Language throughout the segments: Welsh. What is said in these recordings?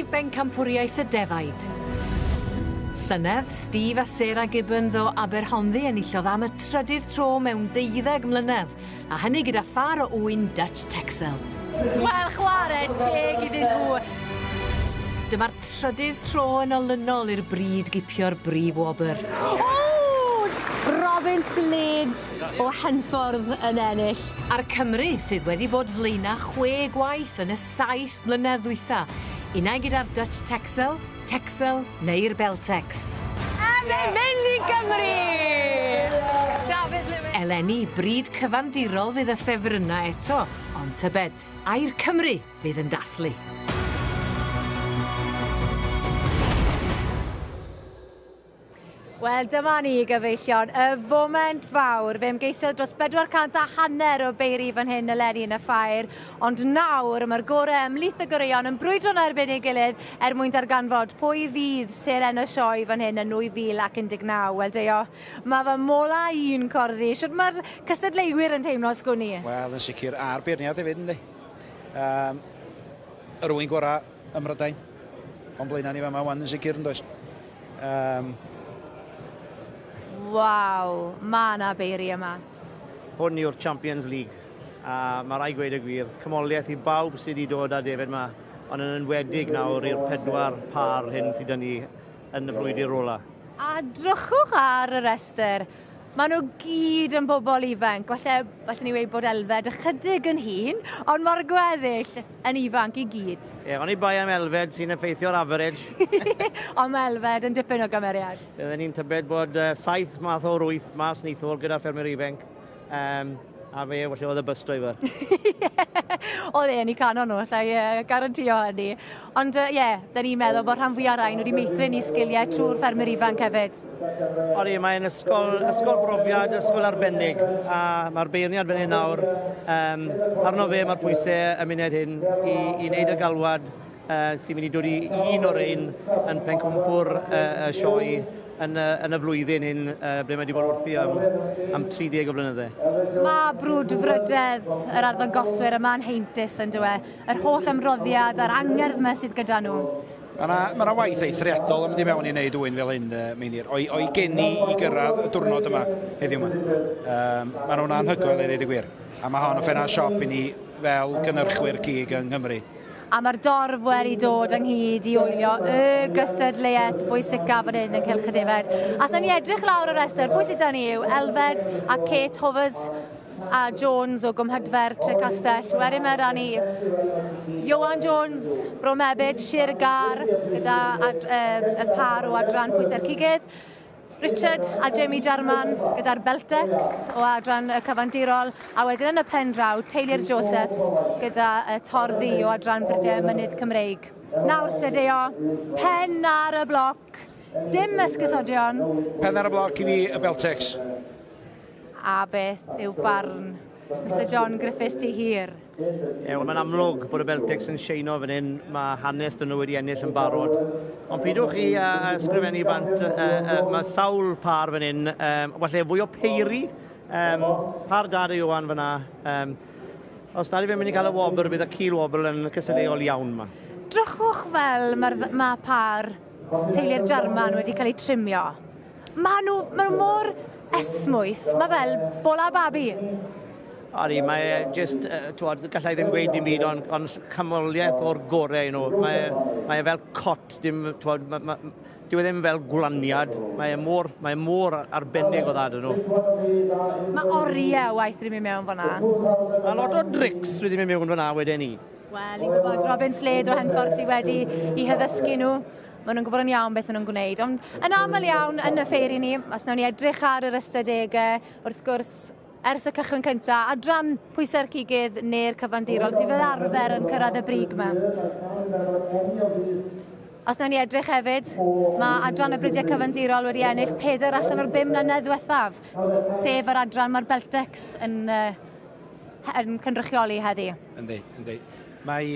Pencampwriaeth y defaid. Llynedd, Steve a Sarah Gibbons o Aberhonddu enillodd am y trydydd tro mewn 12 mlynedd, a hynny gyda phar o ŵyn Dutch Texel. Wel, chwarae teg iddyn nhw. Dyma'r trydydd tro yn olynol i'r bryd gipio'r brif wobr. Robin Slade o Henffordd yn ennill. A'r Cymru sydd wedi bod flaena 6 gwaith yn y 7 mlynedd ddwytha. Unai gyda'r Dutch Texel, Texel neu'r Beltex. A mae'n mynd i Gymru! Eleni, bryd cyfandirol fydd y ffefrynna eto, ond tybed, ai'r Cymru fydd yn dathlu. Wel, dyma ni gyfeillion, y foment fawr. Fe ymgeisio dros 450 o beiri fan hyn eleni yn y ffair, ond nawr mae'r gorau ymlith y goreuon yn brwydro'n erbyn ei gilydd mwyn darganfod pwy fydd seren y sioe fan hyn yn 2019. Wel, deio, mae fy mola un corddi. Siwt mae'r cystadleuwyr yn teimlo sgwni? Wel, yn sicr a'r beirniad hefyd, ynddi. Yr ŵyn gorau ym Mhrydain, ond blaena ni fama wan yn sicr yn does. Waw, mae yna beiri yma. Hwn yw'r Champions League. Mae rai gweud y gwir. Cymoliaeth i bawb sydd wedi dod â defyd yma, ond yn enwedig nawr i'r 4 par hyn sydd yn ni yn y flwyddyn ola. A drychwch ar y restr. Maen nhw gyd yn bobl ifanc. Falle ni weid bod Elfed ychydig yn hun, ond mae'r gweddill yn ifanc i gyd. O'n i bai am Elfed sy'n effeithio'r average. Ond mae Elfed yn dipyn o gymeriad. Byddwn ni'n tybed bod 7 math o'r 8 mas neithol gyda ffermwyr ifanc. A fe, felly oedd y bus driver. Oedd e'n i canon nhw, llai garantio hynny. Ond da ni'n meddwl bod rhan fwyaf rhain wedi meithrin i sgiliau trwy'r ffermwyr ifanc hefyd. Odi, mae'n ysgol brofiad, ysgol arbennig, a mae'r beirniad fan hyn nawr. Arno fe mae'r pwysau ymuned hyn i wneud y galwad sy'n mynd i dod i un o'r un yn Pencampwr y sioe yn y flwyddyn hyn ble mae wedi bod wrthi am 30 o flynyddau. Mae brwdfrydedd yr arddangoswyr yma'n heintus yn dywe. Yr holl ymroddiad a'r angerdd yma sydd gyda nhw. Mae yna waith eithriadol yn mynd i mewn i wneud ŵyn fel hyn, Meinir. O'i geni i gyrraedd y diwrnod yma heddiw yma. Mae nhw'n anhygoel i ddweud y gwir. A mae hon yn ffenna siop i ni fel gynnyrchwyr cig yng Nghymru. A mae'r dorf wedi dod ynghyd i wylio y gystadleuaeth bwysica fan hyn yn Cylch y Defaid. A sa'n ni edrych lawr y restr, pwy sydd 'da ni yw Elfed a Kate Hovers a Jones o Gwmhydfer Trecastell. Wedyn mae 'da ni Iowan Jones, Bro Mebyd, Sir Gar, gyda y par o adran pwysa'r cigydd. Richard a Jamie Jarman gyda'r Beltex o adran y cyfandirol, a wedyn yn y pen draw, Taylor Josephs gyda y torddi o adran Brydau Mynydd Cymreig. Nawr, Tadeo, pen ar y bloc, dim esgusodion. Pen ar y bloc i fi y Beltex. A beth yw barn Mr John Griffiths ti hir? Mae'n amlwg bod y Beltex yn sheino fan hyn, mae hanes dyn nhw wedi ennill yn barod. Ond pidwch chi ysgrifennu bant, mae sawl par fan hyn, falle fwy o peiri, par dad y Iowan fan'na. Os nad i fe'n mynd i cael y wobr, bydd y cil wobr yn cystadleuol iawn yma. Drychwch fel mae par Taylor Jarman wedi cael ei trimio. Mae nhw mor esmwyth, mae fel bola babi. Odi, mae jyst, gallai ddim gweud dim byd, ond cymoliaeth o'r gorau nhw. Mae fel cot, dyw e ddim fel gwlaniad. Mae mor arbennig o ddad nhw. Mae oriau waith wedi mynd mewn fan'na. A lot o drics wedi mynd mewn fan'na wedyn ni. Wel, ni'n gwybod Robin Slade o Henffordd sydd wedi i hyddysgu nhw. Maen nhw'n gwybod yn iawn beth maen nhw'n gwneud. Ond yn aml iawn yn y ffeiri ni, os nawn ni edrych ar yr ystadegau, wrth gwrs, ers y cychwyn cyntaf, adran pwysa'r cigydd neu'r cyfandirol sydd fel arfer yn cyrraedd y brig yma. Os nawn ni edrych hefyd, mae adran y Brydau Cyfandirol wedi ennill 4 allan o'r 5 mlynedd ddiwethaf, sef yr adran mae'r Beltex yn cynrychioli heddi. Yndi. Mae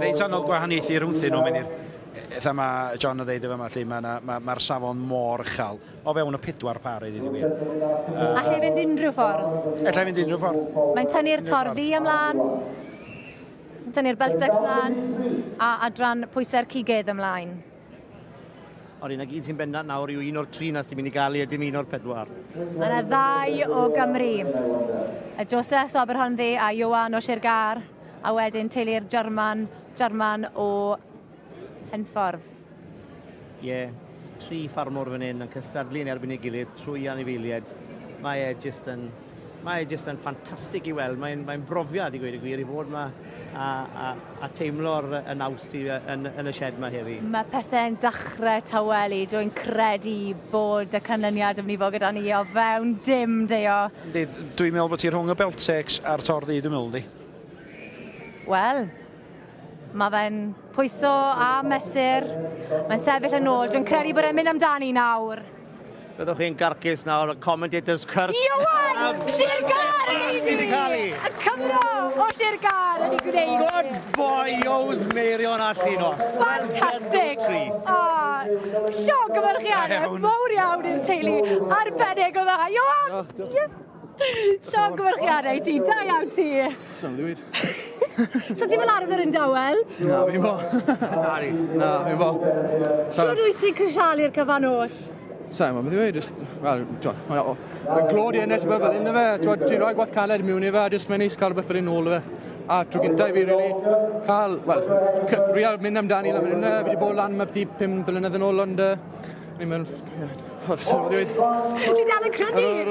reit anodd gwahaniaethu rhwngthyn nhw, Meinir. Eitha mae John yn dweud efo yma, mae'r safon mor uchel o fewn y 4 par i ddweud wir. Allai fynd unrhyw ffordd? Allai fynd unrhyw ffordd. Mae'n tynnu'r torddi ymlaen. tynnu'r Beltex ymlaen a adran pwysau'r cigydd ymlaen. O'r un ag un sy'n bendant nawr yw un o'r 3 na sy'n mynd i gael ei dim un o'r 4. Mae yna 2 o Gymru. Y Joseph o Aberhonddu a Iowan o Sirgar, a wedyn teulu'r German o Henffordd. Ie, 3 ffarmwr fan hyn yn cystadlu yn erbyn ei gilydd trwy anifeiliaid. Mae e jyst yn ffantastig i weld. Mae'n brofiad i gweud y gwir i fod yma a teimlo'r naws yn y sied yma heddi. Mae pethau'n dechrau tawelu. Dwi'n credu bod y canlyniad yn mynd i fod gyda ni o fewn dim deo. Dwi'n meddwl bod ti rhwng y Beltex a'r Tor Ddu, dwi'n meddwl di. Wel, mae fe'n pwyso a mesur. Mae'n sefyll yn ôl. Dwi'n credu bod e'n mynd amdani nawr. Byddwch chi'n garcus nawr, y commentators cwrs. Iowan! Sirgar yn ei sydd wedi cael ei. Y Cymro o Sirgar yn ei gwneud. Good boy, Ows Meirion allan os. Fantastic! Llongyfarchiadau mawr iawn i'r teulu. Arbennig o dda. Iowan! Llongyfarchiadau ti, da iawn ti. Sa'n ddweud. So ti'n fel arfer yn dawel? Na, fi'n bo. Na, fi'n bo. Siwr wyt ti'n crysialu'r cyfan oll? Sa'n ma'n ddweud, mae'n glod i ennill fe fel un o fe. Ti'n rhoi gwaith caled mewn i fe, a mae'n neis cael beth fel un ôl o fe. A trwy gyntaf fi, really, cael, real mynd amdani lan fan hynna. Fi wedi bod lan mewn 5 blynedd yn ôl, ond ni'n meddwl, Ti dal yn crynu? Wel,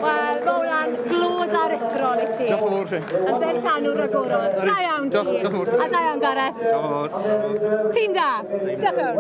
mae hwnna'n glod aruthrol i ti. Diolch yn fawr chi. Yn berllanw'r agorol. Da iawn ti. Diolch yn fawr. A da iawn Gareth. Diolch yn fawr. Tîm da. Diolch yn fawr.